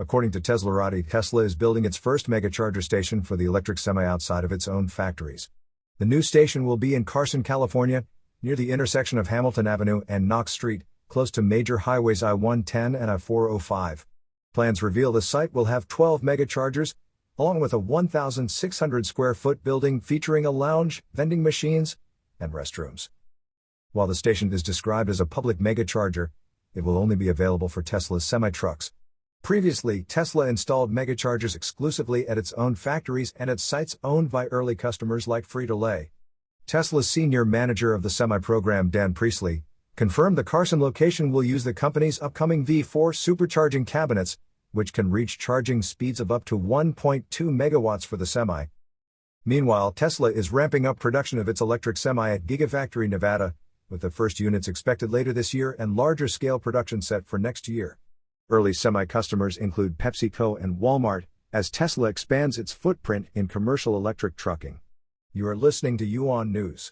According to Teslarati, Tesla is building its first Megacharger station for the electric semi outside of its own factories. The new station will be in Carson, California, near the intersection of Hamilton Avenue and Knox Street, close to major highways I-110 and I-405. Plans reveal the site will have 12 Megachargers, along with a 1,600 square foot building featuring a lounge, vending machines, and restrooms. While the station is described as a public Megacharger, it will only be available for Tesla's semi-trucks. Previously, Tesla installed Megachargers exclusively at its own factories and at sites owned by early customers like Frito-Lay. Tesla's senior manager of the semi-program, Dan Priestley, confirmed the Carson location will use the company's upcoming V4 Supercharging cabinets, which can reach charging speeds of up to 1.2 megawatts for the semi. Meanwhile, Tesla is ramping up production of its electric semi at Gigafactory Nevada, with the first units expected later this year and larger-scale production set for next year. Early semi-customers include PepsiCo and Walmart, as Tesla expands its footprint in commercial electric trucking. You are listening to UON News.